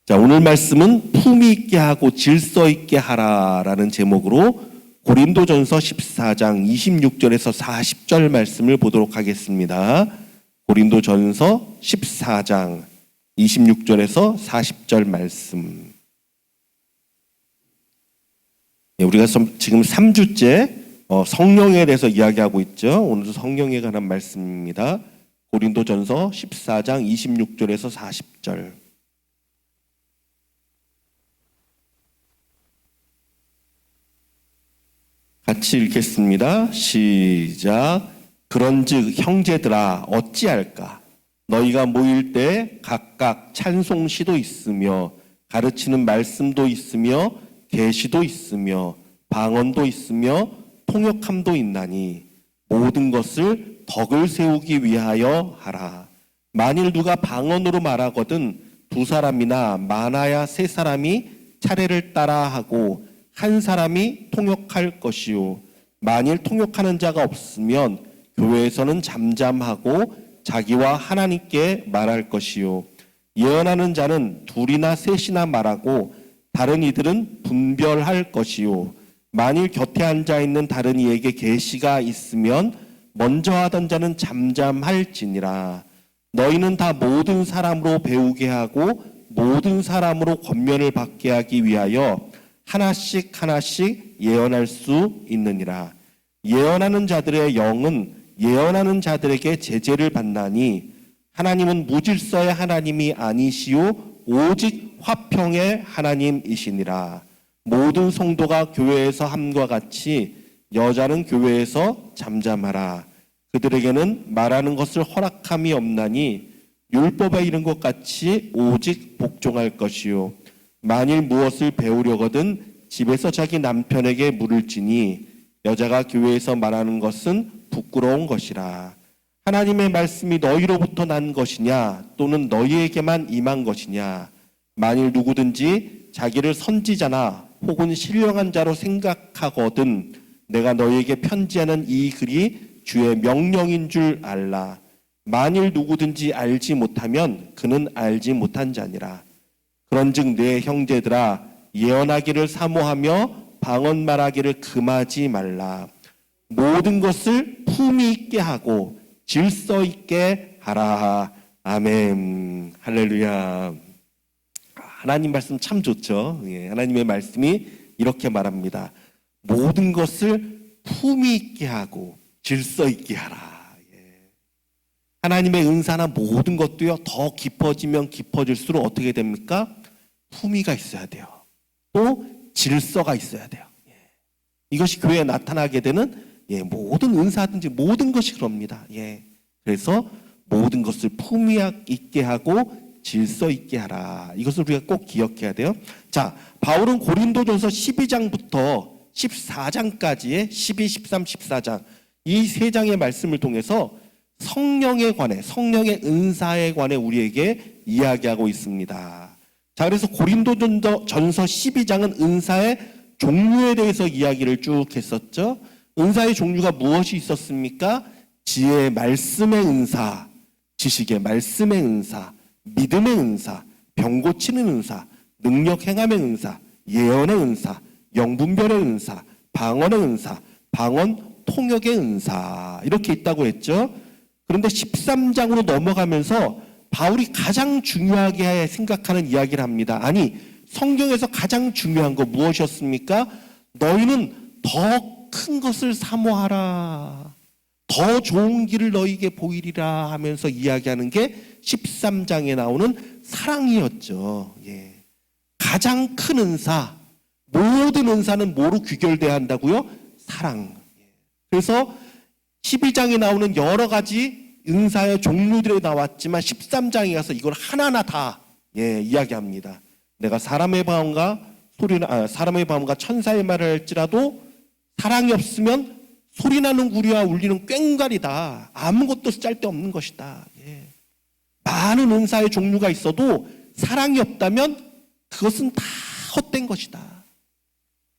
자, 오늘 말씀은 품위 있게 하고 질서 있게 하라라는 제목으로 고린도전서 14장 26절에서 40절 말씀을 보도록 하겠습니다. 고린도전서 14장 26절에서 40절 말씀. 우리가 지금 3주째 성령에 대해서 이야기하고 있죠. 오늘도 성령에 관한 말씀입니다. 고린도전서 14장 26절에서 40절. 같이 읽겠습니다. 시작. 그런즉 형제들아 어찌할까? 너희가 모일 때 각각 찬송시도 있으며 가르치는 말씀도 있으며 계시도 있으며 방언도 있으며 통역함도 있나니 모든 것을 덕을 세우기 위하여 하라. 만일 누가 방언으로 말하거든 두 사람이나 많아야 세 사람이 차례를 따라 하고 한 사람이 통역할 것이요 만일 통역하는 자가 없으면 교회에서는 잠잠하고 자기와 하나님께 말할 것이요 예언하는 자는 둘이나 셋이나 말하고 다른 이들은 분별할 것이요 만일 곁에 앉아 있는 다른 이에게 계시가 있으면 먼저 하던 자는 잠잠할지니라. 너희는 다 모든 사람으로 배우게 하고 모든 사람으로 권면을 받게 하기 위하여 하나씩 예언할 수 있느니라. 예언하는 자들의 영은 예언하는 자들에게 제재를 받나니 하나님은 무질서의 하나님이 아니시오 오직 화평의 하나님이시니라. 모든 성도가 교회에서 함과 같이 여자는 교회에서 잠잠하라. 그들에게는 말하는 것을 허락함이 없나니 율법에 이른 것 같이 오직 복종할 것이요 만일 무엇을 배우려거든 집에서 자기 남편에게 물을지니 여자가 교회에서 말하는 것은 부끄러운 것이라. 하나님의 말씀이 너희로부터 난 것이냐 또는 너희에게만 임한 것이냐. 만일 누구든지 자기를 선지자나 혹은 신령한 자로 생각하거든 내가 너희에게 편지하는 이 글이 주의 명령인 줄 알라. 만일 누구든지 알지 못하면 그는 알지 못한 자니라. 그런즉 내 형제들아 예언하기를 사모하며 방언 말하기를 금하지 말라. 모든 것을 품위 있게 하고 질서 있게 하라. 아멘. 할렐루야. 하나님 말씀 참 좋죠. 하나님의 말씀이 이렇게 말합니다. 모든 것을 품위 있게 하고 질서 있게 하라. 하나님의 은사나 모든 것도요 더 깊어지면 깊어질수록 어떻게 됩니까? 품위가 있어야 돼요. 또 질서가 있어야 돼요. 이것이 교회에 나타나게 되는 모든 은사든지 모든 것이 그럽니다. 그래서 모든 것을 품위 있게 하고 질서 있게 하라. 이것을 우리가 꼭 기억해야 돼요. 자, 바울은 고린도전서 12장부터 14장까지의 12, 13, 14장 이 세 장의 말씀을 통해서 성령에 관해, 성령의 은사에 관해 우리에게 이야기하고 있습니다. 자, 그래서 고린도전서 12장은 은사의 종류에 대해서 이야기를 쭉 했었죠. 은사의 종류가 무엇이 있었습니까? 지혜의 말씀의 은사, 지식의 말씀의 은사, 믿음의 은사, 병 고치는 은사, 능력 행함의 은사, 예언의 은사, 영분별의 은사, 방언의 은사, 방언 통역의 은사 이렇게 있다고 했죠. 그런데 13장으로 넘어가면서 바울이 가장 중요하게 생각하는 이야기를 합니다. 아니 성경에서 가장 중요한 거 무엇이었습니까? 너희는 더 큰 것을 사모하라. 더 좋은 길을 너희에게 보이리라 하면서 이야기하는 게 13장에 나오는 사랑이었죠. 가장 큰 은사, 모든 은사는 뭐로 귀결돼야 한다고요? 사랑. 그래서 12장에 나오는 여러 가지 은사의 종류들이 나왔지만 13장에 가서 이걸 하나하나 다 이야기합니다. 내가 사람의 방언과 천사의 말을 할지라도 사랑이 없으면 소리나는 구리와 울리는 꽹과리다. 아무것도 쓸데없는 것이다. 많은 은사의 종류가 있어도 사랑이 없다면 그것은 다 헛된 것이다.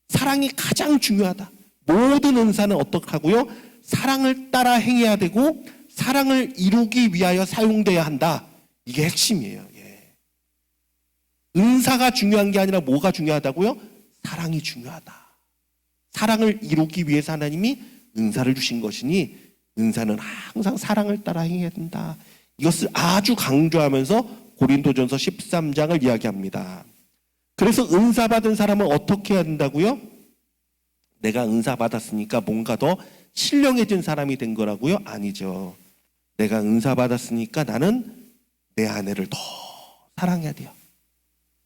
사랑이 가장 중요하다. 모든 은사는 어떻게 하고요? 사랑을 따라 행해야 되고 사랑을 이루기 위하여 사용돼야 한다. 이게 핵심이에요. 은사가 중요한 게 아니라 뭐가 중요하다고요? 사랑이 중요하다. 사랑을 이루기 위해서 하나님이 은사를 주신 것이니 은사는 항상 사랑을 따라 행해야 된다. 이것을 아주 강조하면서 고린도전서 13장을 이야기합니다. 그래서 은사 받은 사람은 어떻게 해야 된다고요? 내가 은사 받았으니까 뭔가 더 신령해진 사람이 된 거라고요? 아니죠. 내가 은사 받았으니까 나는 내 아내를 더 사랑해야 돼요.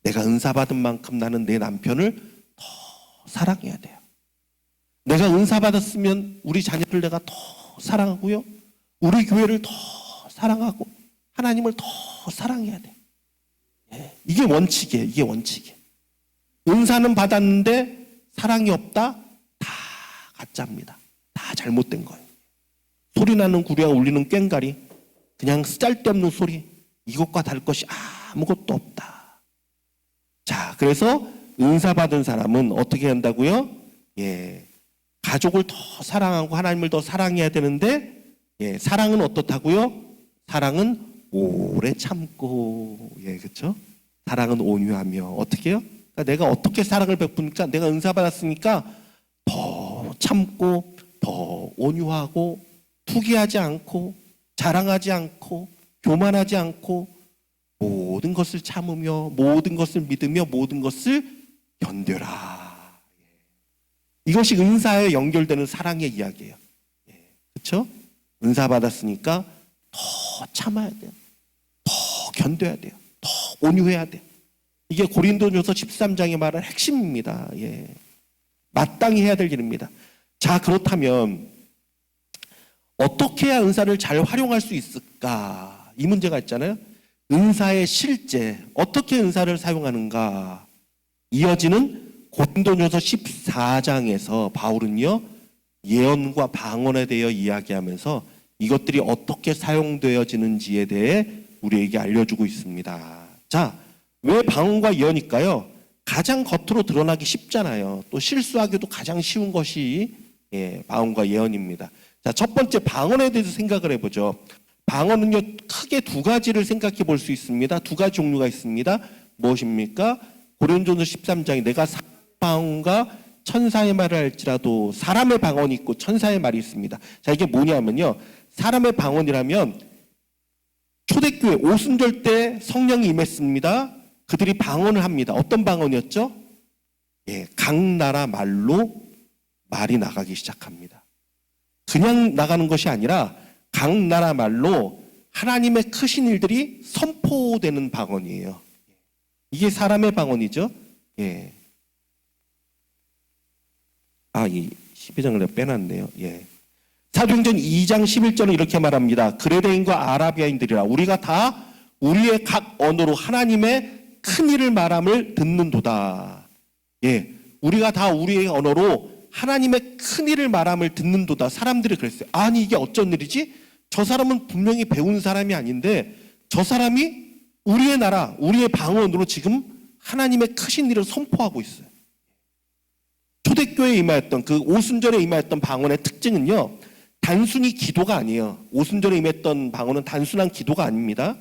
내가 은사 받은 만큼 나는 내 남편을 더 사랑해야 돼요. 내가 은사 받았으면 우리 자녀를 내가 더 사랑하고요. 우리 교회를 더 사랑하고 하나님을 더 사랑해야 돼. 이게 원칙이에요. 이게 원칙이에요. 은사는 받았는데 사랑이 없다? 다 가짜입니다. 다 잘못된 거예요. 소리 나는 구리와 울리는 꽹과리, 그냥 쓸데없는 소리, 이것과 다를 것이 아무것도 없다. 자, 그래서 은사 받은 사람은 어떻게 한다고요? 가족을 더 사랑하고 하나님을 더 사랑해야 되는데, 사랑은 어떻다고요? 사랑은 오래 참고, 그렇죠? 사랑은 온유하며 어떻게 해요? 그러니까 내가 어떻게 사랑을 베푸니까 내가 은사 받았으니까 더 참고 더 온유하고 투기하지 않고 자랑하지 않고 교만하지 않고 모든 것을 참으며 모든 것을 믿으며 모든 것을 견뎌라. 이것이 은사에 연결되는 사랑의 이야기예요. 그렇죠? 은사 받았으니까 더 참아야 돼요. 더 견뎌야 돼요. 더 온유해야 돼요. 이게 고린도전서 13장에 말한 핵심입니다. 마땅히 해야 될 일입니다. 자, 그렇다면 어떻게 해야 은사를 잘 활용할 수 있을까? 이 문제가 있잖아요. 은사의 실제, 어떻게 은사를 사용하는가? 이어지는 고린도전서 14장에서 바울은요, 예언과 방언에 대해 이야기하면서 이것들이 어떻게 사용되어지는지에 대해 우리에게 알려주고 있습니다. 자, 왜 방언과 예언일까요? 가장 겉으로 드러나기 쉽잖아요. 또 실수하기도 가장 쉬운 것이 방언과 예언입니다. 자, 첫 번째 방언에 대해서 생각을 해보죠. 방언은요, 크게 두 가지를 생각해 볼 수 있습니다. 두 가지 종류가 있습니다. 무엇입니까? 고린도전서 13장에 내가 방언과 천사의 말을 할지라도 사람의 방언이 있고 천사의 말이 있습니다. 자, 이게 뭐냐면요, 사람의 방언이라면 초대교회 오순절 때 성령이 임했습니다. 그들이 방언을 합니다. 어떤 방언이었죠? 각 나라 말로 말이 나가기 시작합니다. 그냥 나가는 것이 아니라 각 나라 말로 하나님의 크신 일들이 선포되는 방언이에요. 이게 사람의 방언이죠. 이 12장을 내가 빼놨네요. 사도행전 2장 11절은 이렇게 말합니다. 그레데인과 아라비아인들이라 우리가 다 우리의 각 언어로 하나님의 큰 일을 말함을 듣는도다. 우리가 다 우리의 언어로 하나님의 큰 일을 말함을 듣는도다. 사람들이 그랬어요. 아니, 이게 어쩐 일이지? 저 사람은 분명히 배운 사람이 아닌데 저 사람이 우리의 나라, 우리의 방언으로 지금 하나님의 크신 일을 선포하고 있어요. 초대교회에 임하였던 그 오순절에 임하였던 방언의 특징은요, 단순히 기도가 아니에요. 오순절에 임했던 방언은 단순한 기도가 아닙니다.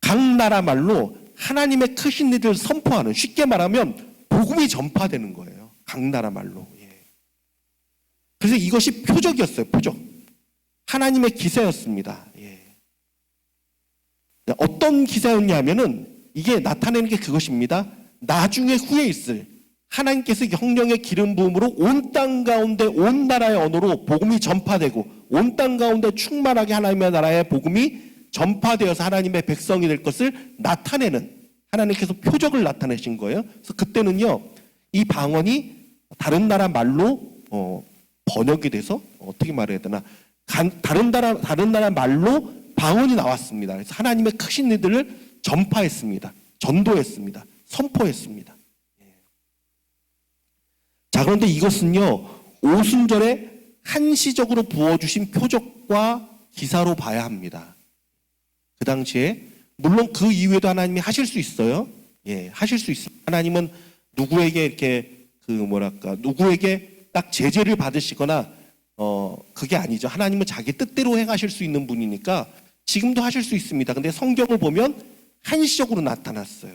각 나라 말로 하나님의 크신 일을 선포하는, 쉽게 말하면 복음이 전파되는 거예요. 각 나라 말로. 그래서 이것이 표적이었어요. 표적. 하나님의 기사였습니다. 어떤 기사였냐면은 이게 나타내는 게 그것입니다. 나중에 후에 있을 하나님께서 성령의 기름 부음으로 온 땅 가운데 온 나라의 언어로 복음이 전파되고 온 땅 가운데 충만하게 하나님의 나라의 복음이 전파되어서 하나님의 백성이 될 것을 나타내는, 하나님께서 표적을 나타내신 거예요. 그래서 그때는요, 이 방언이 다른 나라 말로 번역이 돼서 어떻게 말해야 되나, 다른 나라 말로 방언이 나왔습니다. 그래서 하나님의 크신 일들을 전파했습니다. 전도했습니다. 선포했습니다. 자, 그런데 이것은요, 오순절에 한시적으로 부어주신 표적과 기사로 봐야 합니다. 그 당시에 물론 그 이후에도 하나님이 하실 수 있어요. 하실 수 있습니다. 하나님은 누구에게 이렇게 누구에게 딱 제재를 받으시거나 그게 아니죠. 하나님은 자기 뜻대로 행하실 수 있는 분이니까 지금도 하실 수 있습니다. 근데 성경을 보면 한시적으로 나타났어요.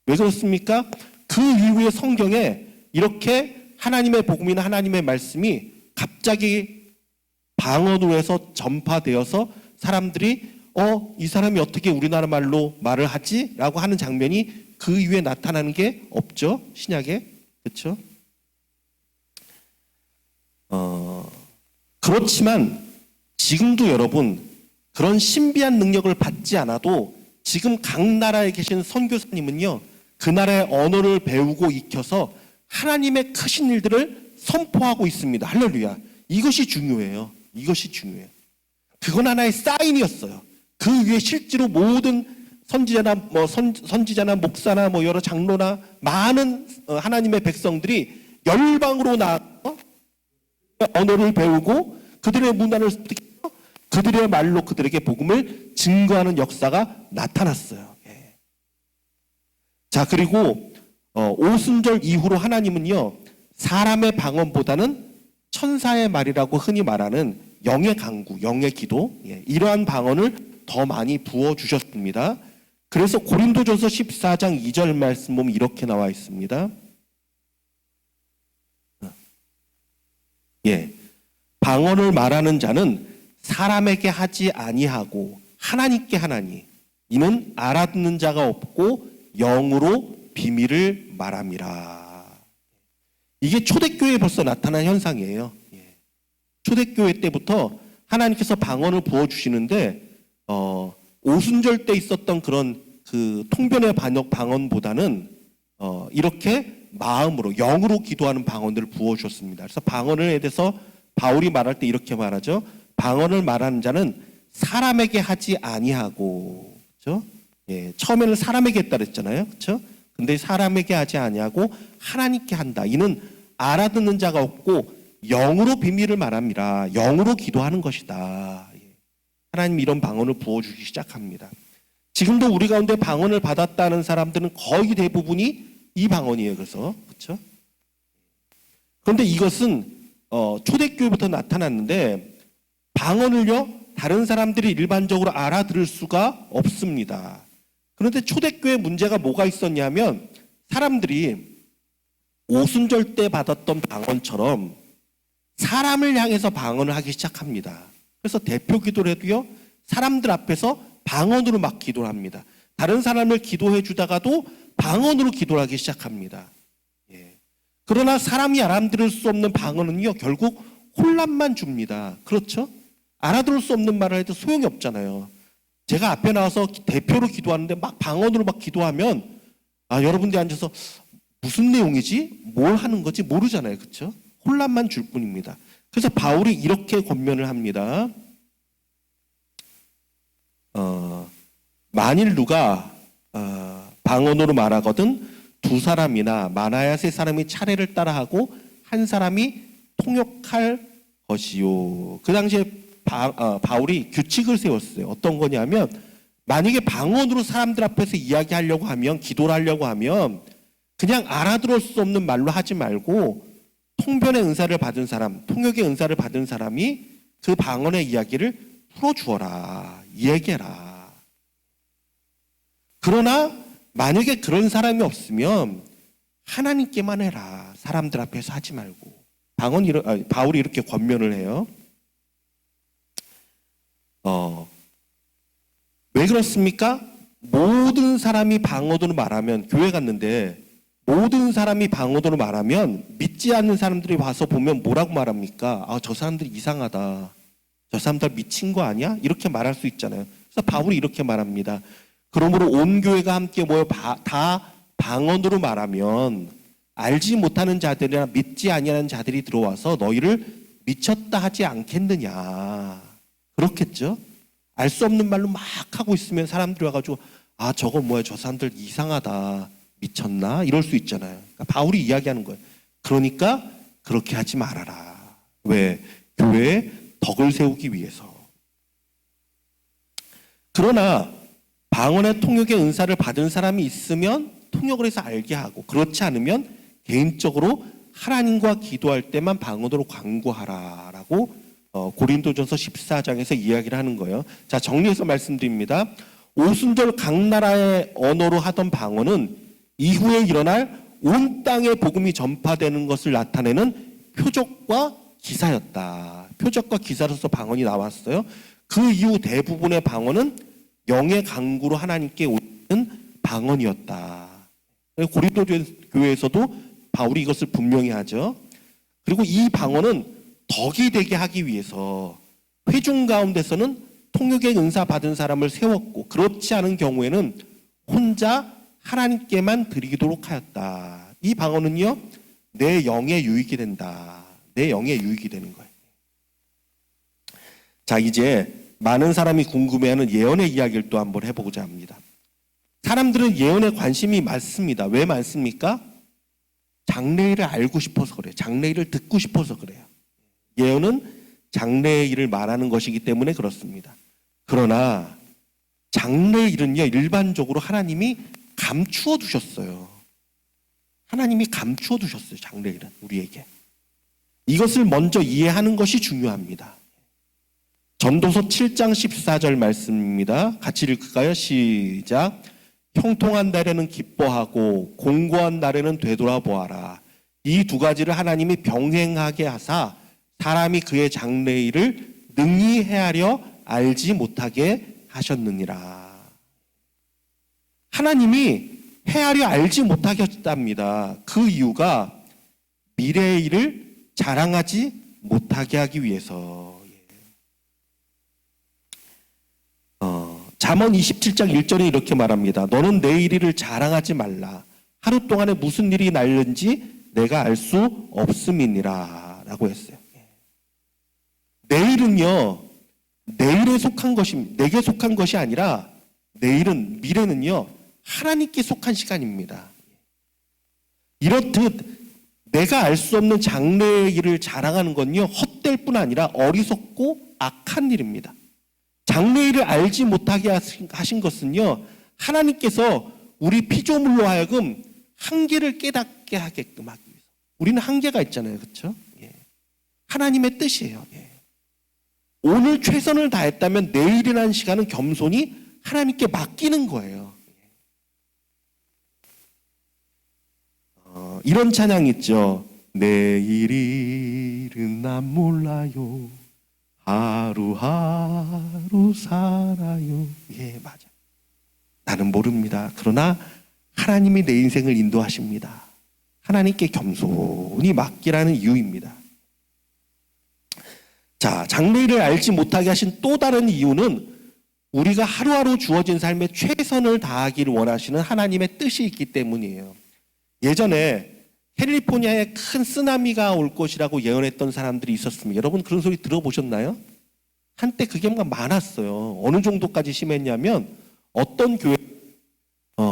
왜 그렇습니까? 그 이후에 성경에 이렇게 하나님의 복음이나 하나님의 말씀이 갑자기 방언으로 해서 전파되어서 사람들이 이 사람이 어떻게 우리나라 말로 말을 하지? 라고 하는 장면이 그 이후에 나타나는 게 없죠. 신약에. 그렇죠? 그렇지만 지금도 여러분 그런 신비한 능력을 받지 않아도 지금 각 나라에 계신 선교사님은요, 그 나라의 언어를 배우고 익혀서 하나님의 크신 일들을 선포하고 있습니다. 할렐루야. 이것이 중요해요. 이것이 중요해요. 그건 하나의 사인이었어요. 그 위에 실제로 모든 선지자나 선지자나 목사나 여러 장로나 많은 하나님의 백성들이 열방으로 나와서 언어를 배우고 그들의 문화를 습득해서 그들의 말로 그들에게 복음을 증거하는 역사가 나타났어요. 예. 자, 그리고 오순절 이후로 하나님은요, 사람의 방언보다는 천사의 말이라고 흔히 말하는 영의 간구, 영의 기도, 이러한 방언을 더 많이 부어주셨습니다. 그래서 고린도전서 14장 2절 말씀 보면 이렇게 나와 있습니다. 방언을 말하는 자는 사람에게 하지 아니하고 하나님께 하나니 이는 알아듣는 자가 없고 영으로 비밀을 말함이라. 이게 초대교회에 벌써 나타난 현상이에요. 초대교회 때부터 하나님께서 방언을 부어주시는데 오순절 때 있었던 그런 그 통변의 방언보다는 이렇게 마음으로 영으로 기도하는 방언들을 부어주셨습니다. 그래서 방언에 대해서 바울이 말할 때 이렇게 말하죠. 방언을 말하는 자는 사람에게 하지 아니하고, 그렇죠? 처음에는 사람에게 했다 그랬잖아요, 그렇죠? 근데 사람에게 하지 아니하고 하나님께 한다. 이는 알아듣는 자가 없고 영으로 비밀을 말합니다. 영으로 기도하는 것이다. 하나님이 이런 방언을 부어주기 시작합니다. 지금도 우리 가운데 방언을 받았다는 사람들은 거의 대부분이 이 방언이에요. 그래서 그렇죠? 그런데 이것은 초대교회부터 나타났는데 방언을요 다른 사람들이 일반적으로 알아들을 수가 없습니다. 그런데 초대교회 문제가 뭐가 있었냐면 사람들이 오순절 때 받았던 방언처럼 사람을 향해서 방언을 하기 시작합니다. 그래서 대표 기도를 해도요 사람들 앞에서 방언으로 막 기도를 합니다. 다른 사람을 기도해 주다가도 방언으로 기도를 하기 시작합니다. 그러나 사람이 알아들을 수 없는 방언은요 결국 혼란만 줍니다. 그렇죠? 알아들을 수 없는 말을 해도 소용이 없잖아요. 제가 앞에 나와서 대표로 기도하는데 막 방언으로 막 기도하면 여러분들이 앉아서 무슨 내용이지? 뭘 하는 거지? 모르잖아요. 그렇죠? 혼란만 줄 뿐입니다. 그래서 바울이 이렇게 권면을 합니다. 만일 누가 방언으로 말하거든 두 사람이나 많아야 세 사람이 차례를 따라하고 한 사람이 통역할 것이요. 그 당시에 바울이 규칙을 세웠어요. 어떤 거냐면 만약에 방언으로 사람들 앞에서 이야기하려고 하면 기도를 하려고 하면 그냥 알아들을 수 없는 말로 하지 말고 통변의 은사를 받은 사람, 통역의 은사를 받은 사람이 그 방언의 이야기를 풀어주어라, 얘기해라. 그러나 만약에 그런 사람이 없으면 하나님께만 해라. 사람들 앞에서 하지 말고. 바울이 이렇게 권면을 해요. 왜 그렇습니까? 모든 사람이 방언으로 말하면, 교회 갔는데 모든 사람이 방언으로 말하면 믿지 않는 사람들이 와서 보면 뭐라고 말합니까? 저 사람들이 이상하다. 저 사람들 미친 거 아니야? 이렇게 말할 수 있잖아요. 그래서 바울이 이렇게 말합니다. 그러므로 온 교회가 함께 모여 다 방언으로 말하면 알지 못하는 자들이나 믿지 아니하는 자들이 들어와서 너희를 미쳤다 하지 않겠느냐. 그렇겠죠? 알 수 없는 말로 막 하고 있으면 사람들이 와가지고 저거 뭐야, 저 사람들 이상하다, 미쳤나? 이럴 수 있잖아요. 그러니까 바울이 이야기하는 거예요. 그러니까 그렇게 하지 말아라. 왜? 교회에 덕을 세우기 위해서. 그러나 방언의 통역의 은사를 받은 사람이 있으면 통역을 해서 알게 하고, 그렇지 않으면 개인적으로 하나님과 기도할 때만 방언으로 간구하라라고 고린도전서 14장에서 이야기를 하는 거예요. 자, 정리해서 말씀드립니다. 오순절 각 나라의 언어로 하던 방언은 이후에 일어날 온 땅에 복음이 전파되는 것을 나타내는 표적과 기사였다. 표적과 기사로서 방언이 나왔어요. 그 이후 대부분의 방언은 영의 강구로 하나님께 오는 방언이었다. 고린도 교회에서도 바울이 이것을 분명히 하죠. 그리고 이 방언은 덕이 되게 하기 위해서 회중 가운데서는 통역의 은사 받은 사람을 세웠고, 그렇지 않은 경우에는 혼자 하나님께만 드리도록 하였다. 이 방언은요, 내 영에 유익이 된다. 내 영에 유익이 되는 거예요. 자, 이제 많은 사람이 궁금해하는 예언의 이야기를 또 한번 해보고자 합니다. 사람들은 예언에 관심이 많습니다. 왜 많습니까? 장래일을 알고 싶어서 그래요. 장래일을 듣고 싶어서 그래요. 예언은 장래일을 말하는 것이기 때문에 그렇습니다. 그러나 장래일은요, 일반적으로 하나님이 감추어 두셨어요. 하나님이 감추어 두셨어요. 장래일은 우리에게. 이것을 먼저 이해하는 것이 중요합니다. 전도서 7장 14절 말씀입니다. 같이 읽을까요? 시작. 형통한 날에는 기뻐하고 공고한 날에는 되돌아보아라. 이 두 가지를 하나님이 병행하게 하사 사람이 그의 장래일을 능히 헤아려 알지 못하게 하셨느니라. 하나님이 헤아려 알지 못하게 하셨답니다. 그 이유가 미래의 일을 자랑하지 못하게 하기 위해서. 잠언 27장 1절에 이렇게 말합니다. 너는 내일 일을 자랑하지 말라. 하루 동안에 무슨 일이 날는지 내가 알 수 없음이니라 라고 했어요. 내일은요, 내일에 속한 것입니다. 내게 속한 것이 아니라 내일은, 미래는요, 하나님께 속한 시간입니다. 이렇듯 내가 알 수 없는 장래의 일을 자랑하는 건요, 헛될 뿐 아니라 어리석고 악한 일입니다. 장래일을 알지 못하게 하신 것은요, 하나님께서 우리 피조물로 하여금 한계를 깨닫게 하게끔 하기 위해서. 우리는 한계가 있잖아요. 그렇죠? 예. 하나님의 뜻이에요. 예. 오늘 최선을 다했다면 내일이라는 시간은 겸손히 하나님께 맡기는 거예요. 이런 찬양 있죠. 내일 일은 난 몰라요. 하루하루 살아요. 예, 맞아. 나는 모릅니다. 그러나 하나님이 내 인생을 인도하십니다. 하나님께 겸손히 맡기라는 이유입니다. 자, 장래일을 알지 못하게 하신 또 다른 이유는 우리가 하루하루 주어진 삶에 최선을 다하기를 원하시는 하나님의 뜻이 있기 때문이에요. 예전에 캘리포니아에 큰 쓰나미가 올 것이라고 예언했던 사람들이 있었습니다. 여러분 그런 소리 들어보셨나요? 한때 그게 많았어요. 어느 정도까지 심했냐면 어떤 교회,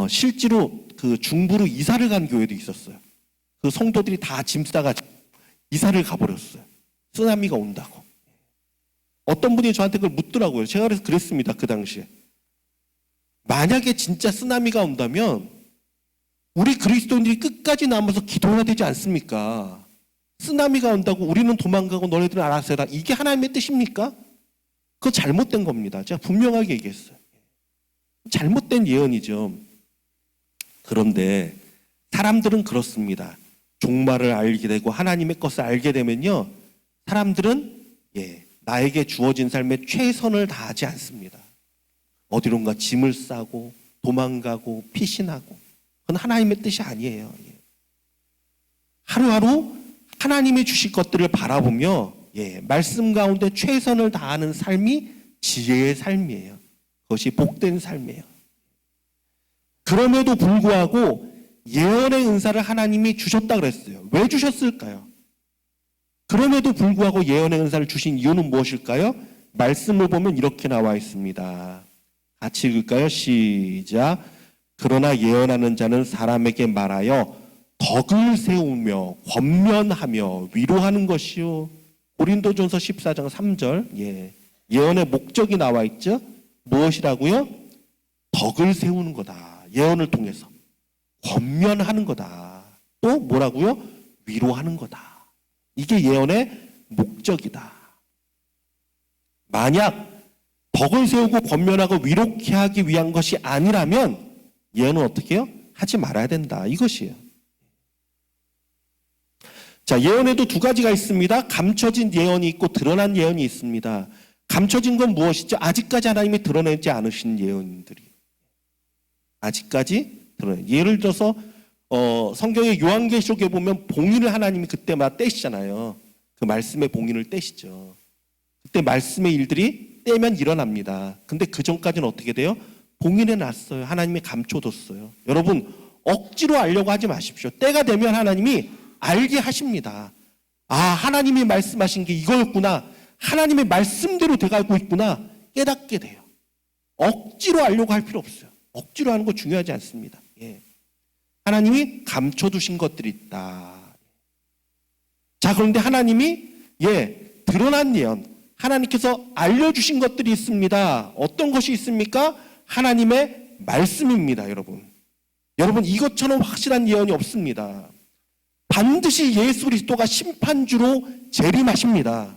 실제로 그 중부로 이사를 간 교회도 있었어요. 그 성도들이 다 짐 싸가지고 이사를 가버렸어요. 쓰나미가 온다고. 어떤 분이 저한테 그걸 묻더라고요. 제가 그래서 그랬습니다. 그 당시에. 만약에 진짜 쓰나미가 온다면 우리 그리스도인들이 끝까지 남아서 기도해야 되지 않습니까? 쓰나미가 온다고 우리는 도망가고 너네들은 알아서 해라. 이게 하나님의 뜻입니까? 그거 잘못된 겁니다. 제가 분명하게 얘기했어요. 잘못된 예언이죠. 그런데 사람들은 그렇습니다. 종말을 알게 되고 하나님의 것을 알게 되면요, 사람들은 나에게 주어진 삶에 최선을 다하지 않습니다. 어디론가 짐을 싸고 도망가고 피신하고. 그건 하나님의 뜻이 아니에요. 하루하루 하나님이 주실 것들을 바라보며 말씀 가운데 최선을 다하는 삶이 지혜의 삶이에요. 그것이 복된 삶이에요. 그럼에도 불구하고 예언의 은사를 하나님이 주셨다 그랬어요. 왜 주셨을까요? 그럼에도 불구하고 예언의 은사를 주신 이유는 무엇일까요? 말씀을 보면 이렇게 나와 있습니다. 같이 읽을까요? 시작. 그러나 예언하는 자는 사람에게 말하여 덕을 세우며 권면하며 위로하는 것이요. 고린도전서 14장 3절. 예언의 목적이 나와 있죠. 무엇이라고요? 덕을 세우는 거다. 예언을 통해서. 권면하는 거다. 또 뭐라고요? 위로하는 거다. 이게 예언의 목적이다. 만약 덕을 세우고 권면하고 위로케 하기 위한 것이 아니라면 예언은 어떻게 해요? 하지 말아야 된다. 이것이에요. 자, 예언에도 두 가지가 있습니다. 감춰진 예언이 있고 드러난 예언이 있습니다. 감춰진 건 무엇이죠? 아직까지 하나님이 드러내지 않으신 예언들이. 아직까지 드러내. 예를 들어서 성경의 요한계시록에 보면 봉인을 하나님이 그때마다 떼시잖아요. 그 말씀의 봉인을 떼시죠. 그때 말씀의 일들이 떼면 일어납니다. 근데 그 전까지는 어떻게 돼요? 봉인해 놨어요. 하나님이 감춰뒀어요. 여러분, 억지로 알려고 하지 마십시오. 때가 되면 하나님이 알게 하십니다. 아, 하나님이 말씀하신 게 이거였구나. 하나님의 말씀대로 돼가고 있구나. 깨닫게 돼요. 억지로 알려고 할 필요 없어요. 억지로 하는 거 중요하지 않습니다. 예. 하나님이 감춰두신 것들이 있다. 자, 그런데 하나님이 드러난 예언, 하나님께서 알려주신 것들이 있습니다. 어떤 것이 있습니까? 하나님의 말씀입니다, 여러분. 여러분, 이것처럼 확실한 예언이 없습니다. 반드시 예수 그리스도가 심판주로 재림하십니다.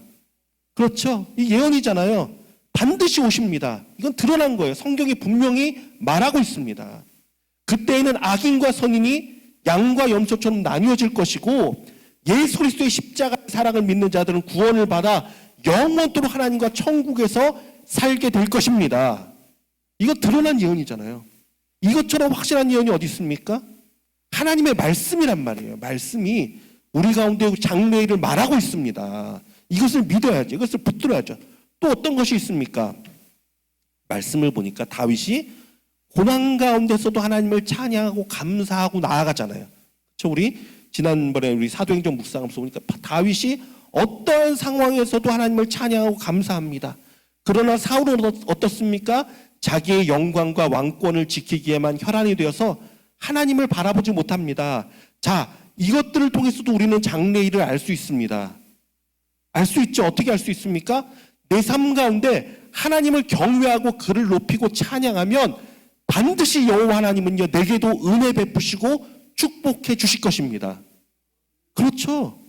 그렇죠? 이 예언이잖아요. 반드시 오십니다. 이건 드러난 거예요. 성경이 분명히 말하고 있습니다. 그때에는 악인과 선인이 양과 염소처럼 나뉘어질 것이고 예수 그리스도의 십자가 사랑을 믿는 자들은 구원을 받아 영원토록 하나님과 천국에서 살게 될 것입니다. 이거 드러난 예언이잖아요. 이것처럼 확실한 예언이 어디 있습니까? 하나님의 말씀이란 말이에요. 말씀이 우리 가운데 장래일을 말하고 있습니다. 이것을 믿어야죠. 이것을 붙들어야죠. 또 어떤 것이 있습니까? 말씀을 보니까 다윗이 고난 가운데서도 하나님을 찬양하고 감사하고 나아가잖아요. 그렇죠? 우리 지난번에 우리 사도행전 묵상하면서 보니까 다윗이 어떠한 상황에서도 하나님을 찬양하고 감사합니다. 그러나 사울은 어떻습니까? 자기의 영광과 왕권을 지키기에만 혈안이 되어서 하나님을 바라보지 못합니다. 자, 이것들을 통해서도 우리는 장래일을 알 수 있습니다. 알 수 있죠. 어떻게 알 수 있습니까? 내 삶 가운데 하나님을 경외하고 그를 높이고 찬양하면 반드시 여호와 하나님은요, 내게도 은혜 베푸시고 축복해 주실 것입니다. 그렇죠.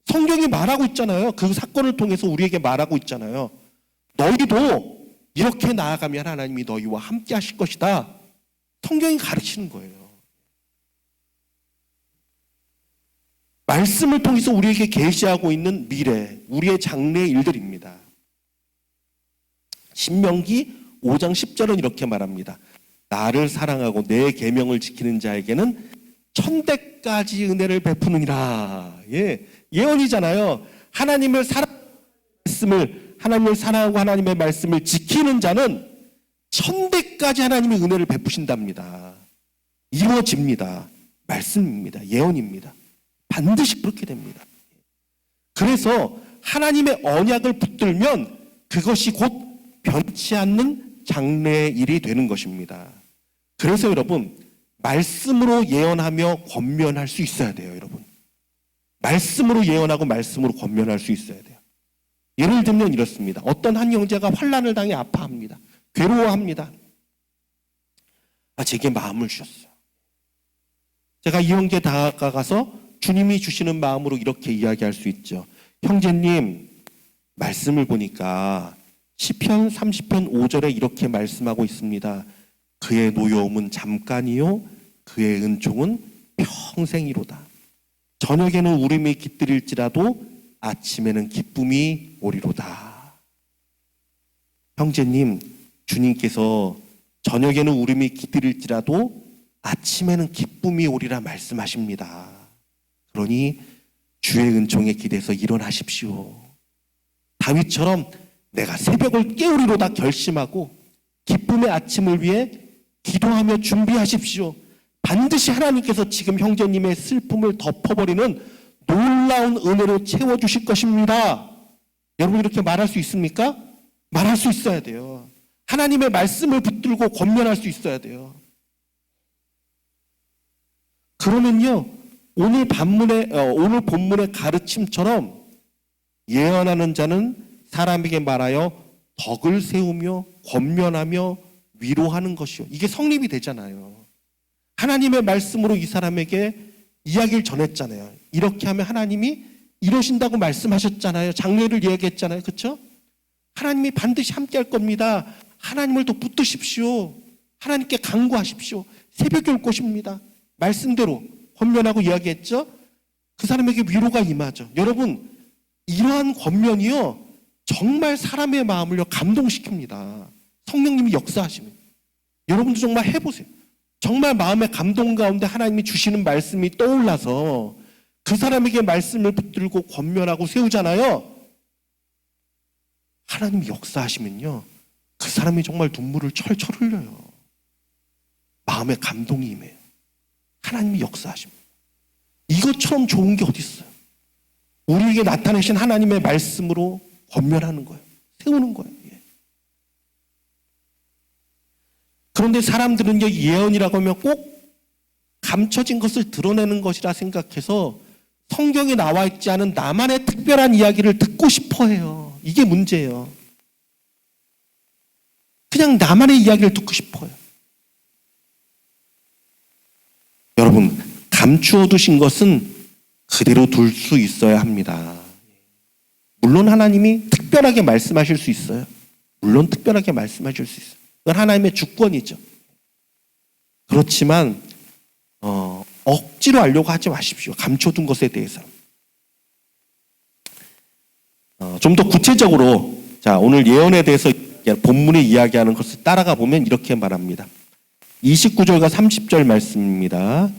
성경이 말하고 있잖아요. 그 사건을 통해서 우리에게 말하고 있잖아요. 너희도 이렇게 나아가면 하나님이 너희와 함께 하실 것이다. 성경이 가르치는 거예요. 말씀을 통해서 우리에게 계시하고 있는 미래, 우리의 장래의 일들입니다. 신명기 5장 10절은 이렇게 말합니다. 나를 사랑하고 내 계명을 지키는 자에게는 천대까지 은혜를 베푸느니라. 예언이잖아요. 하나님을 사랑하고 하나님의 말씀을 지키는 자는 천대까지 하나님의 은혜를 베푸신답니다. 이루어집니다. 말씀입니다. 예언입니다. 반드시 그렇게 됩니다. 그래서 하나님의 언약을 붙들면 그것이 곧 변치 않는 장래의 일이 되는 것입니다. 그래서 여러분, 말씀으로 예언하며 권면할 수 있어야 돼요, 여러분. 말씀으로 예언하고 말씀으로 권면할 수 있어야 돼요. 예를 들면 이렇습니다. 어떤 한 형제가 환난을 당해 아파합니다. 괴로워합니다. 제게 마음을 주셨어요. 제가 이 형제 다가가서 주님이 주시는 마음으로 이렇게 이야기할 수 있죠. 형제님, 말씀을 보니까 시편 30편 5절에 이렇게 말씀하고 있습니다. 그의 노여움은 잠깐이요 그의 은총은 평생이로다. 저녁에는 울음이 깃들일지라도 아침에는 기쁨이 오리로다. 형제님, 주님께서 저녁에는 울음이 깃들일지라도 아침에는 기쁨이 오리라 말씀하십니다. 그러니 주의 은총에 기대서 일어나십시오. 다윗처럼 내가 새벽을 깨우리로다 결심하고 기쁨의 아침을 위해 기도하며 준비하십시오. 반드시 하나님께서 지금 형제님의 슬픔을 덮어버리는 놀라운 은혜로 채워주실 것입니다. 여러분, 이렇게 말할 수 있습니까? 말할 수 있어야 돼요. 하나님의 말씀을 붙들고 권면할 수 있어야 돼요. 그러면요, 오늘 본문의 가르침처럼 예언하는 자는 사람에게 말하여 덕을 세우며 권면하며 위로하는 것이요. 이게 성립이 되잖아요. 하나님의 말씀으로 이 사람에게 이야기를 전했잖아요. 이렇게 하면 하나님이 이러신다고 말씀하셨잖아요. 장래를 이야기했잖아요. 그렇죠? 하나님이 반드시 함께 할 겁니다. 하나님을 더 붙드십시오. 하나님께 간구하십시오. 새벽에 올 것입니다. 말씀대로 권면하고 이야기했죠. 그 사람에게 위로가 임하죠. 여러분, 이러한 권면이요 정말 사람의 마음을요 감동시킵니다. 성령님이 역사하시면 여러분도 정말 해보세요. 정말 마음의 감동 가운데 하나님이 주시는 말씀이 떠올라서 그 사람에게 말씀을 붙들고 권면하고 세우잖아요. 하나님이 역사하시면요 그 사람이 정말 눈물을 철철 흘려요. 마음의 감동이 임해요. 하나님이 역사하십니다. 이것처럼 좋은 게 어디 있어요? 우리에게 나타내신 하나님의 말씀으로 권면하는 거예요. 세우는 거예요. 예. 그런데 사람들은요 예언이라고 하면 꼭 감춰진 것을 드러내는 것이라 생각해서 성경에 나와 있지 않은 나만의 특별한 이야기를 듣고 싶어 해요. 이게 문제예요. 그냥 나만의 이야기를 듣고 싶어요. 여러분, 감추어 두신 것은 그대로 둘 수 있어야 합니다. 물론 하나님이 특별하게 말씀하실 수 있어요. 물론 특별하게 말씀하실 수 있어요. 그건 하나님의 주권이죠. 그렇지만 억지로 하려고 하지 마십시오. 감춰둔 것에 대해서. 좀 더 구체적으로 자 오늘 예언에 대해서 본문에 이야기하는 것을 따라가 보면 이렇게 말합니다. 29절과 30절 말씀입니다.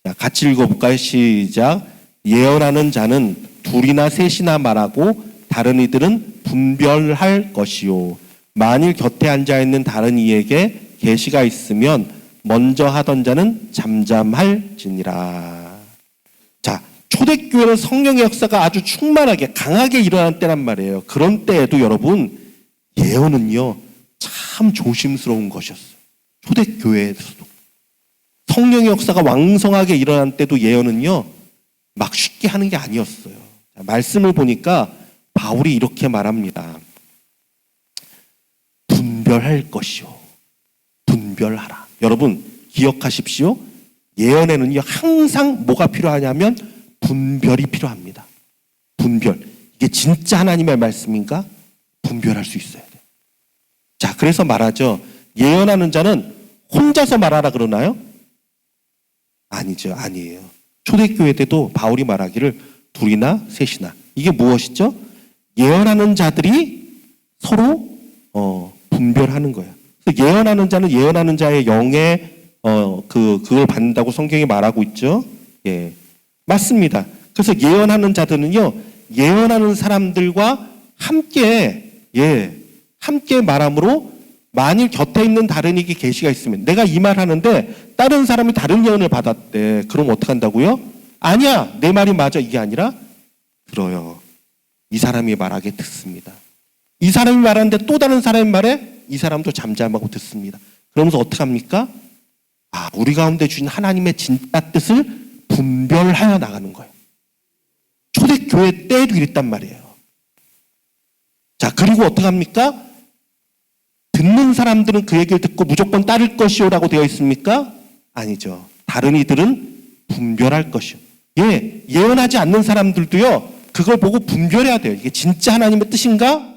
자, 같이 읽어볼까요? 시작. 예언하는 자는 둘이나 셋이나 말하고 다른 이들은 분별할 것이요. 만일 곁에 앉아있는 다른 이에게 계시가 있으면 먼저 하던 자는 잠잠할지니라. 자, 초대교회는 성령의 역사가 아주 충만하게 강하게 일어난 때란 말이에요. 그런 때에도 여러분 예언은요 참 조심스러운 것이었어요. 초대교회에서도 성령의 역사가 왕성하게 일어난 때도 예언은요 막 쉽게 하는 게 아니었어요. 자, 말씀을 보니까 바울이 이렇게 말합니다. 분별할 것이요. 분별하라. 여러분 기억하십시오. 예언에는요 항상 뭐가 필요하냐면 분별이 필요합니다. 분별. 이게 진짜 하나님의 말씀인가? 분별할 수 있어야 돼요. 자, 그래서 말하죠. 예언하는 자는 혼자서 말하라 그러나요? 아니죠. 아니에요. 초대교회 때도 바울이 말하기를 둘이나 셋이나. 이게 무엇이죠? 예언하는 자들이 서로 분별하는 거예요. 그래서 예언하는 자는 예언하는 자의 영에 그걸 받는다고 성경이 말하고 있죠. 예. 맞습니다. 그래서 예언하는 자들은요, 예언하는 사람들과 함께 말함으로 만일 곁에 있는 다른 이에게 계시가 있으면 내가 이 말 하는데 다른 사람이 다른 예언을 받았대. 그럼 어떻게 한다고요? 아니야. 내 말이 맞아. 이게 아니라 들어요. 이 사람이 말하게 듣습니다. 이 사람이 말하는데 또 다른 사람이 말해 이 사람도 잠잠하고 듣습니다. 그러면서 어떻게 합니까? 우리 가운데 주신 하나님의 진짜 뜻을 분별하여 나가는 거예요. 초대교회 때에도 이랬단 말이에요. 자, 그리고 어떻게 합니까? 듣는 사람들은 그 얘기를 듣고 무조건 따를 것이요라고 되어 있습니까? 아니죠. 다른 이들은 분별할 것이요. 예언하지 않는 사람들도요, 그걸 보고 분별해야 돼요. 이게 진짜 하나님의 뜻인가?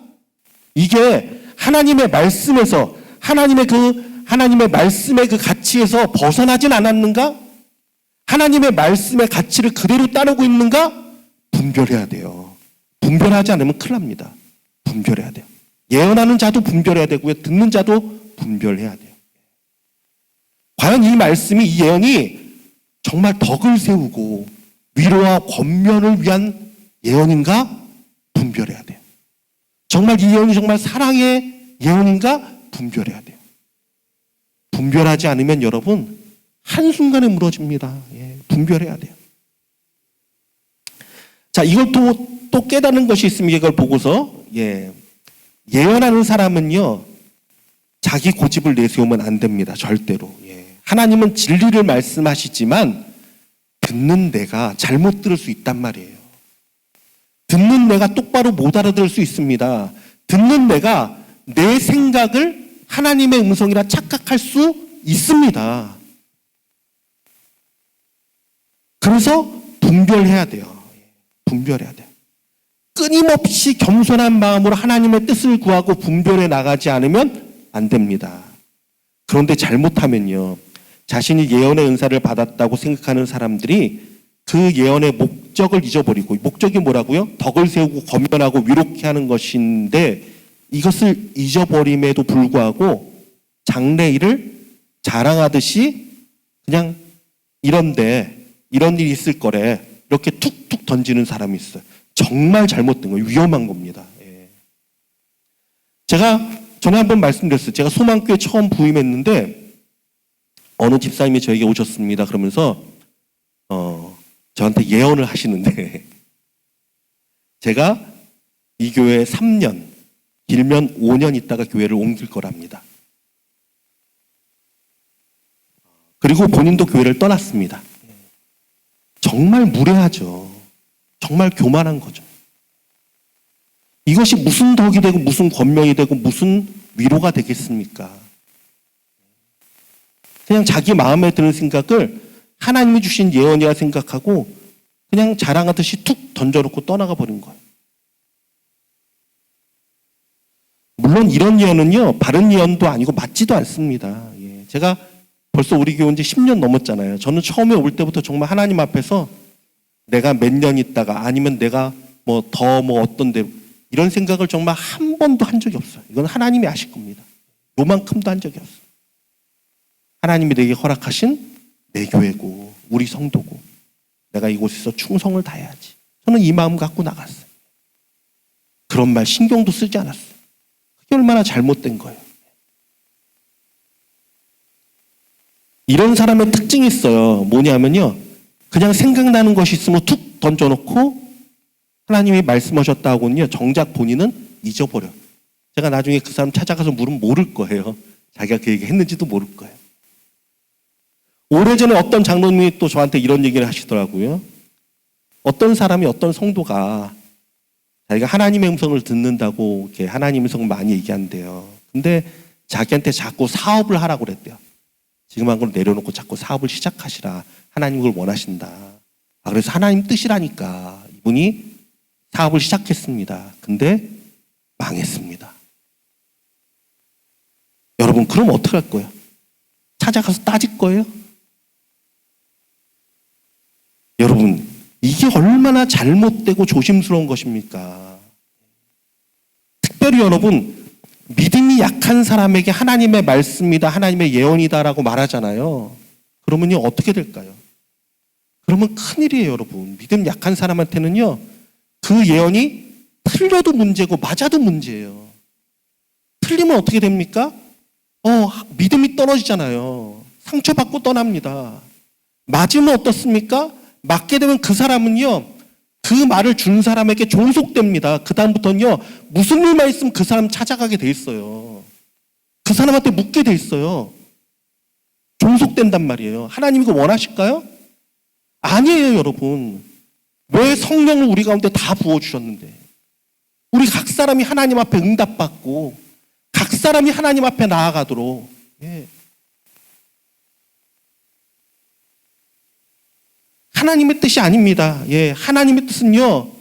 이게 하나님의 말씀에서, 하나님의 말씀의 그 가치에서 벗어나진 않았는가? 하나님의 말씀의 가치를 그대로 따르고 있는가? 분별해야 돼요. 분별하지 않으면 큰일 납니다. 분별해야 돼요. 예언하는 자도 분별해야 되고요. 듣는 자도 분별해야 돼요. 과연 이 말씀이, 이 예언이 정말 덕을 세우고 위로와 권면을 위한 예언인가? 분별해야 돼요. 정말 이 예언이 정말 사랑의 예언인가? 분별해야 돼요. 분별하지 않으면 여러분 한순간에 무너집니다. 분별해야 돼요. 자, 이걸 또 깨닫는 것이 있으면 이걸 보고서 예언하는 사람은요 자기 고집을 내세우면 안 됩니다. 절대로. 하나님은 진리를 말씀하시지만 듣는 내가 잘못 들을 수 있단 말이에요. 듣는 내가 똑바로 못 알아들을 수 있습니다. 듣는 내가 내 생각을 하나님의 음성이라 착각할 수 있습니다. 그래서 분별해야 돼요. 분별해야 돼요. 끊임없이 겸손한 마음으로 하나님의 뜻을 구하고 분별해 나가지 않으면 안 됩니다. 그런데 잘못하면요, 자신이 예언의 은사를 받았다고 생각하는 사람들이 그 예언의 목적을 잊어버리고, 목적이 뭐라고요? 덕을 세우고 권면하고 위로케 하는 것인데, 이것을 잊어버림에도 불구하고 장래일을 자랑하듯이 그냥 이런 일이 있을 거래, 이렇게 툭툭 던지는 사람이 있어요. 정말 잘못된 거예요. 위험한 겁니다. 예. 제가 전에 한번 말씀드렸어요. 제가 소망교회 처음 부임했는데 어느 집사님이 저에게 오셨습니다. 그러면서 저한테 예언을 하시는데 제가 이 교회에 3년, 길면 5년 있다가 교회를 옮길 거랍니다. 그리고 본인도 교회를 떠났습니다. 정말 무례하죠. 정말 교만한 거죠. 이것이 무슨 덕이 되고 무슨 권명이 되고 무슨 위로가 되겠습니까? 그냥 자기 마음에 드는 생각을 하나님이 주신 예언이라 생각하고 그냥 자랑하듯이 툭 던져놓고 떠나가 버린 거예요. 물론 이런 예언은요, 바른 예언도 아니고 맞지도 않습니다. 예. 제가 벌써 우리 교회 온 지 10년 넘었잖아요. 저는 처음에 올 때부터 정말 하나님 앞에서 내가 몇 년 있다가 아니면 내가 어떤데 이런 생각을 정말 한 번도 한 적이 없어요. 이건 하나님이 아실 겁니다. 요만큼도 한 적이 없어요. 하나님이 내게 허락하신 내 교회고 우리 성도고 내가 이곳에서 충성을 다해야지. 저는 이 마음 갖고 나갔어요. 그런 말 신경도 쓰지 않았어요. 그게 얼마나 잘못된 거예요. 이런 사람의 특징이 있어요. 뭐냐면요, 그냥 생각나는 것이 있으면 툭 던져놓고 하나님이 말씀하셨다고는요, 정작 본인은 잊어버려요. 제가 나중에 그 사람 찾아가서 물으면 모를 거예요. 자기가 그 얘기 했는지도 모를 거예요. 오래전에 어떤 장로님이 또 저한테 이런 얘기를 하시더라고요. 어떤 사람이, 어떤 성도가 자기가 하나님의 음성을 듣는다고 이렇게 하나님의 음성을 많이 얘기한대요. 근데 자기한테 자꾸 사업을 하라고 그랬대요. 지금 한 걸 내려놓고 자꾸 사업을 시작하시라. 하나님 그걸 원하신다. 그래서 하나님 뜻이라니까 이분이 사업을 시작했습니다. 근데 망했습니다. 여러분, 그럼 어떻게 할 거예요? 찾아가서 따질 거예요? 여러분, 이게 얼마나 잘못되고 조심스러운 것입니까? 특별히 여러분, 믿음이 약한 사람에게 하나님의 말씀이다, 하나님의 예언이다라고 말하잖아요. 그러면요, 어떻게 될까요? 그러면 큰일이에요, 여러분. 믿음 약한 사람한테는요, 그 예언이 틀려도 문제고 맞아도 문제예요. 틀리면 어떻게 됩니까? 믿음이 떨어지잖아요. 상처받고 떠납니다. 맞으면 어떻습니까? 맞게 되면 그 사람은요, 그 말을 준 사람에게 종속됩니다. 그 다음부터는요, 무슨 일만 있으면 그 사람 찾아가게 돼 있어요. 그 사람한테 묻게 돼 있어요. 종속된단 말이에요. 하나님이 그거 원하실까요? 아니에요, 여러분. 왜 성령을 우리 가운데 다 부어주셨는데, 우리 각 사람이 하나님 앞에 응답받고 각 사람이 하나님 앞에 나아가도록. 예. 하나님의 뜻이 아닙니다. 예, 하나님의 뜻은요,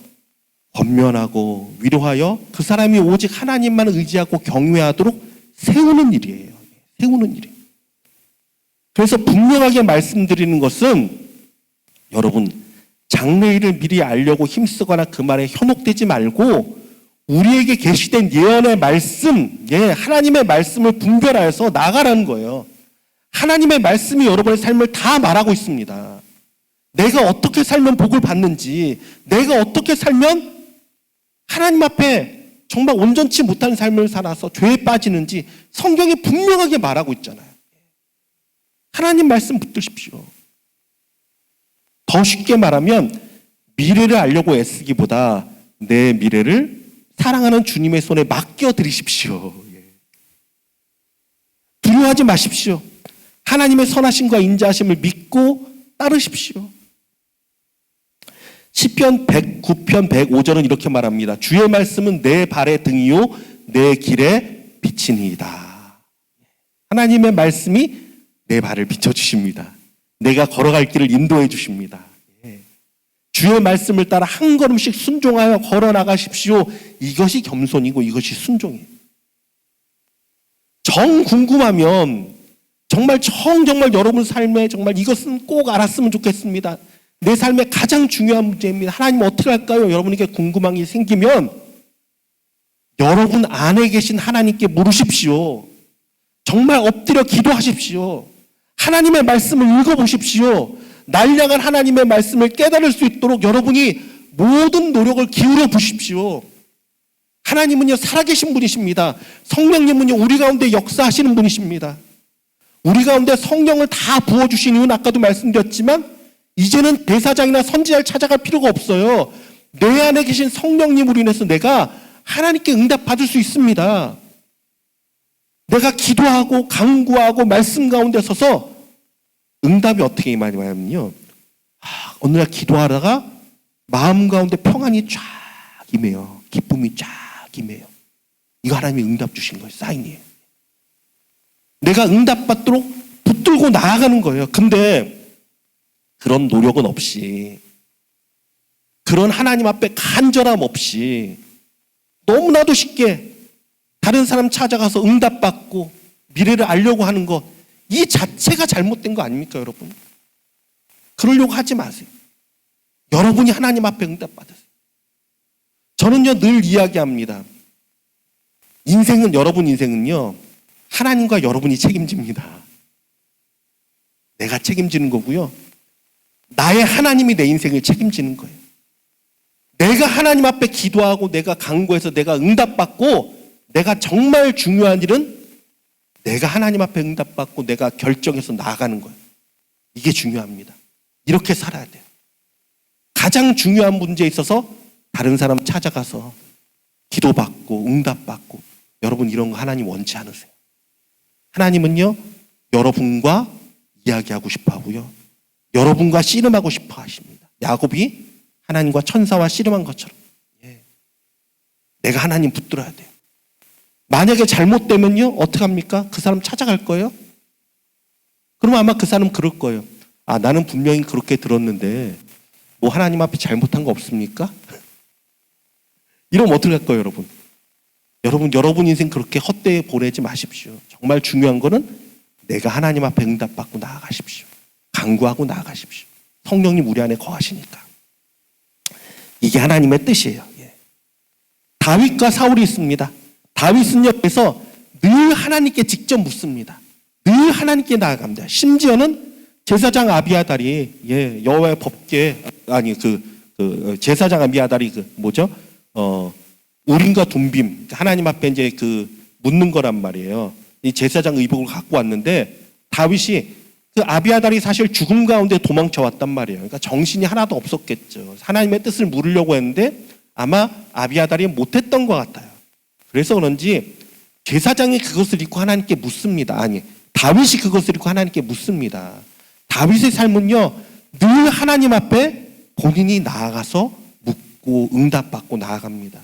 권면하고 위로하여 그 사람이 오직 하나님만 의지하고 경외하도록 세우는 일이에요. 세우는 일이에요. 그래서 분명하게 말씀드리는 것은, 여러분, 장래일을 미리 알려고 힘쓰거나 그 말에 현혹되지 말고 우리에게 계시된 예언의 말씀, 하나님의 말씀을 분별하여서 나아가라는 거예요. 하나님의 말씀이 여러분의 삶을 다 말하고 있습니다. 내가 어떻게 살면 복을 받는지, 내가 어떻게 살면 하나님 앞에 정말 온전치 못한 삶을 살아서 죄에 빠지는지 성경이 분명하게 말하고 있잖아요. 하나님 말씀 붙드십시오. 더 쉽게 말하면 미래를 알려고 애쓰기보다 내 미래를 사랑하는 주님의 손에 맡겨드리십시오. 두려워하지 마십시오. 하나님의 선하심과 인자하심을 믿고 따르십시오. 시편 109편 105절은 이렇게 말합니다. 주의 말씀은 내 발의 등이요 내 길의 빛이니이다. 하나님의 말씀이 내 발을 비춰주십니다. 내가 걸어갈 길을 인도해 주십니다. 주의 말씀을 따라 한 걸음씩 순종하여 걸어나가십시오. 이것이 겸손이고 이것이 순종이에요. 정 궁금하면 정말 여러분 삶에 정말 이것은 꼭 알았으면 좋겠습니다. 내 삶의 가장 중요한 문제입니다. 하나님 어떻게 할까요? 여러분에게 궁금한 게 생기면 여러분 안에 계신 하나님께 물으십시오. 정말 엎드려 기도하십시오. 하나님의 말씀을 읽어보십시오. 날 향한 하나님의 말씀을 깨달을 수 있도록 여러분이 모든 노력을 기울여 보십시오. 하나님은요, 살아계신 분이십니다. 성령님은요, 우리 가운데 역사하시는 분이십니다. 우리 가운데 성령을 다 부어주신 이유는 아까도 말씀드렸지만 이제는 대사장이나 선지자를 찾아갈 필요가 없어요. 내 안에 계신 성령님으로 인해서 내가 하나님께 응답받을 수 있습니다. 내가 기도하고 간구하고 말씀 가운데 서서 응답이 어떻게 임하냐면요, 어느 날 기도하다가 마음 가운데 평안이 쫙 임해요. 기쁨이 쫙 임해요. 이거 하나님이 응답 주신 거예요. 사인이에요. 내가 응답받도록 붙들고 나아가는 거예요. 근데 그런 노력은 없이, 그런 하나님 앞에 간절함 없이 너무나도 쉽게 다른 사람 찾아가서 응답받고 미래를 알려고 하는 것, 이 자체가 잘못된 거 아닙니까, 여러분? 그러려고 하지 마세요. 여러분이 하나님 앞에 응답받으세요. 저는요, 늘 이야기합니다. 여러분 인생은요, 하나님과 여러분이 책임집니다. 내가 책임지는 거고요. 나의 하나님이 내 인생을 책임지는 거예요. 내가 하나님 앞에 기도하고 내가 간구해서 내가 응답받고 내가 정말 중요한 일은 내가 하나님 앞에 응답받고 내가 결정해서 나아가는 거예요. 이게 중요합니다. 이렇게 살아야 돼요. 가장 중요한 문제에 있어서 다른 사람 찾아가서 기도받고 응답받고, 여러분 이런 거 하나님 원치 않으세요. 하나님은요, 여러분과 이야기하고 싶어 하고요, 여러분과 씨름하고 싶어 하십니다. 야곱이 하나님과 천사와 씨름한 것처럼. 내가 하나님 붙들어야 돼요. 만약에 잘못되면요, 어떡합니까? 그 사람 찾아갈 거예요? 그러면 아마 그 사람은 그럴 거예요. 나는 분명히 그렇게 들었는데 뭐 하나님 앞에 잘못한 거 없습니까? 이러면 어떻게 할 거예요, 여러분? 여러분 인생 그렇게 헛되이 보내지 마십시오. 정말 중요한 거는 내가 하나님 앞에 응답받고 나아가십시오. 간구하고 나아가십시오. 성령님 우리 안에 거하시니까. 이게 하나님의 뜻이에요. 다윗과 사울이 있습니다. 다윗은요, 그래서 늘 하나님께 직접 묻습니다. 늘 하나님께 나아갑니다. 심지어는 제사장 아비아달이, 여호와의 법궤, 제사장 아비아달이 우림과 둠빔, 하나님 앞에 이제 묻는 거란 말이에요. 이 제사장 의복을 갖고 왔는데, 다윗이 아비아달이 사실 죽음 가운데 도망쳐 왔단 말이에요. 그러니까 정신이 하나도 없었겠죠. 하나님의 뜻을 물으려고 했는데 아마 아비아달이 못했던 것 같아요. 그래서 그런지 제사장이 그것을 입고 하나님께 묻습니다. 다윗이 그것을 입고 하나님께 묻습니다. 다윗의 삶은요, 늘 하나님 앞에 본인이 나아가서 묻고 응답받고 나아갑니다.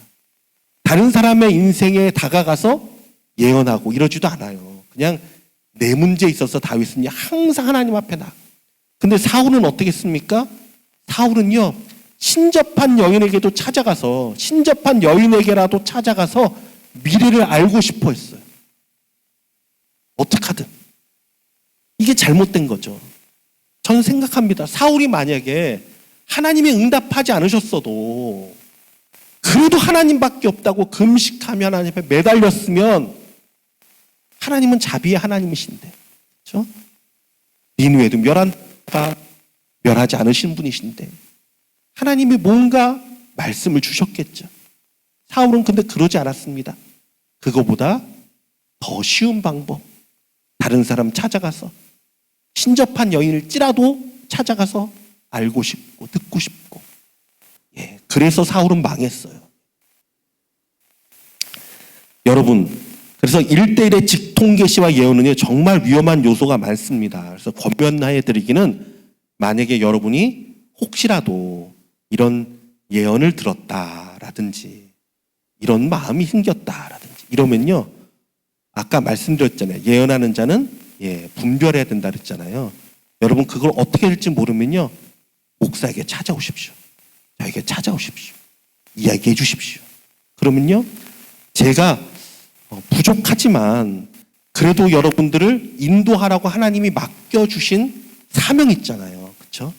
다른 사람의 인생에 다가가서 예언하고 이러지도 않아요. 그냥 내 문제에 있어서 다윗은 항상 하나님 앞에 나가. 근데 사울은 어떻게 했습니까? 사울은요, 신접한 여인에게라도 찾아가서 미래를 알고 싶어 했어요. 어떡하든. 이게 잘못된 거죠. 저는 생각합니다. 사울이 만약에 하나님이 응답하지 않으셨어도 그래도 하나님밖에 없다고 금식하며 하나님 앞에 매달렸으면, 하나님은 자비의 하나님이신데, 그렇죠? 니느웨도 멸하지 않으신 분이신데 하나님이 뭔가 말씀을 주셨겠죠. 사울은 근데 그러지 않았습니다. 그거보다 더 쉬운 방법, 다른 사람 찾아가서 신접한 여인을찌라도 찾아가서 알고 싶고 듣고 싶고, 그래서 사울은 망했어요. 여러분, 그래서 1:1의 직통 계시와 예언은요, 정말 위험한 요소가 많습니다. 그래서 권면해 드리기는, 만약에 여러분이 혹시라도 이런 예언을 들었다라든지 이런 마음이 생겼다라든지 이러면요, 아까 말씀드렸잖아요. 예언하는 자는 분별해야 된다 그랬잖아요. 여러분, 그걸 어떻게 될지 모르면요, 목사에게 찾아오십시오. 저에게 찾아오십시오. 이야기해 주십시오. 그러면요, 제가 부족하지만 그래도 여러분들을 인도하라고 하나님이 맡겨주신 사명이 있잖아요. 그렇죠?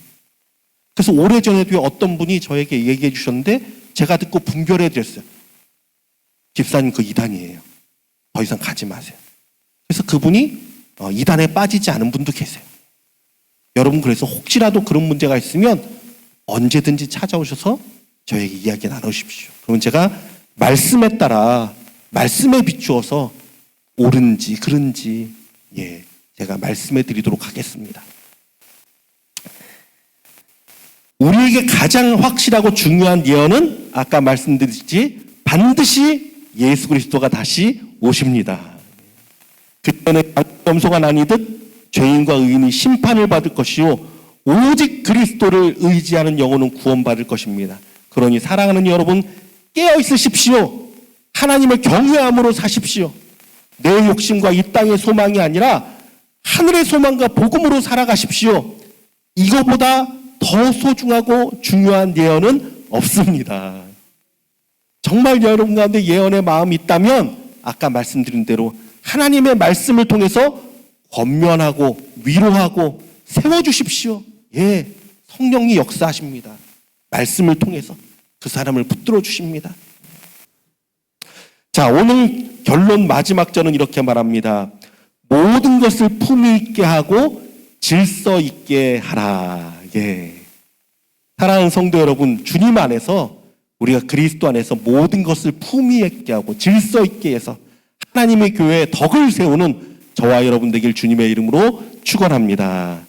그래서 오래전에도 어떤 분이 저에게 얘기해 주셨는데 제가 듣고 분별해 드렸어요. 집사님 그 이단이에요. 더 이상 가지 마세요. 그래서 그분이 이단에 빠지지 않은 분도 계세요. 여러분 그래서 혹시라도 그런 문제가 있으면 언제든지 찾아오셔서 저에게 이야기 나누십시오. 그러면 제가 말씀에 따라 말씀에 비추어서 옳은지 그른지 제가 말씀해 드리도록 하겠습니다. 우리에게 가장 확실하고 중요한 예언은 아까 말씀드렸지 반드시 예수 그리스도가 다시 오십니다. 그때는 염소가 나뉘듯 죄인과 의인이 심판을 받을 것이요 오직 그리스도를 의지하는 영혼은 구원받을 것입니다. 그러니 사랑하는 여러분 깨어 있으십시오. 하나님을 경외함으로 사십시오. 내 욕심과 이 땅의 소망이 아니라 하늘의 소망과 복음으로 살아가십시오. 이거보다 더 소중하고 중요한 예언은 없습니다. 정말 여러분 가운데 예언의 마음이 있다면 아까 말씀드린 대로 하나님의 말씀을 통해서 권면하고 위로하고 세워주십시오. 성령이 역사하십니다. 말씀을 통해서 그 사람을 붙들어 주십니다. 자, 오늘 결론 마지막 절은 이렇게 말합니다. 모든 것을 품위 있게 하고 질서 있게 하라. 사랑하는 성도 여러분, 주님 안에서 우리가 그리스도 안에서 모든 것을 품위 있게 하고 질서 있게 해서 하나님의 교회에 덕을 세우는 저와 여러분 되길 주님의 이름으로 축원합니다.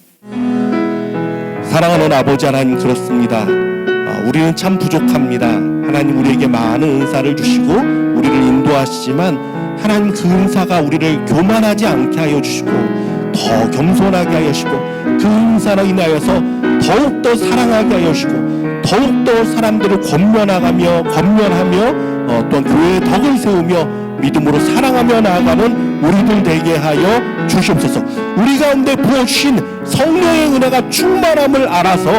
사랑하는 아버지 하나님, 그렇습니다. 우리는 참 부족합니다. 하나님 우리에게 많은 은사를 주시고 우리를 인도하시지만 하나님 그 은사가 우리를 교만하지 않게 하여 주시고 더 겸손하게 하여 주시고 그 은사로 인하여서 더욱더 사랑하게 하여 주시고 더욱더 사람들을 권면하며 또한 교회의 덕을 세우며 믿음으로 사랑하며 나아가는 우리들 되게 하여 주시옵소서. 우리 가운데 부어주신 성령의 은혜가 충만함을 알아서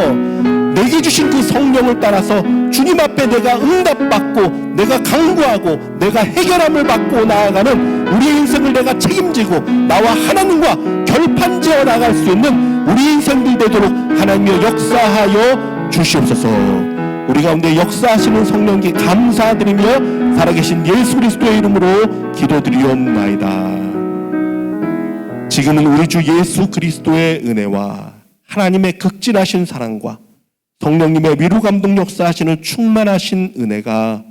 내게 주신 그 성령을 따라서 주님 앞에 내가 응답받고 내가 강구하고 내가 해결함을 받고 나아가는 우리의 인생을 내가 책임지고 나와 하나님과 결판지어 나갈 수 있는 우리 인생들 되도록 하나님의 역사하여 주시옵소서. 우리 가운데 역사하시는 성령께 감사드리며 살아계신 예수 그리스도의 이름으로 기도드리옵나이다. 지금은 우리 주 예수 그리스도의 은혜와 하나님의 극진하신 사랑과 성령님의 위로 감동 역사하시는 충만하신 은혜가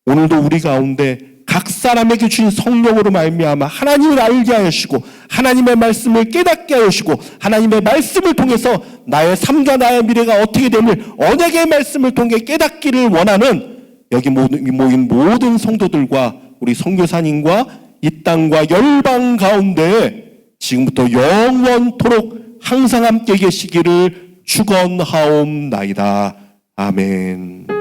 오늘도 우리 가운데 각 사람에게 주신 성령으로 말미암아 하나님을 알게 하시고 하나님의 말씀을 깨닫게 하시고 하나님의 말씀을 통해서 나의 삶과 나의 미래가 어떻게 됨을 언약의 말씀을 통해 깨닫기를 원하는 여기 모인 모든 성도들과 우리 선교사님과 이 땅과 열방 가운데 지금부터 영원토록 항상 함께 계시기를 축원하옵나이다. 아멘.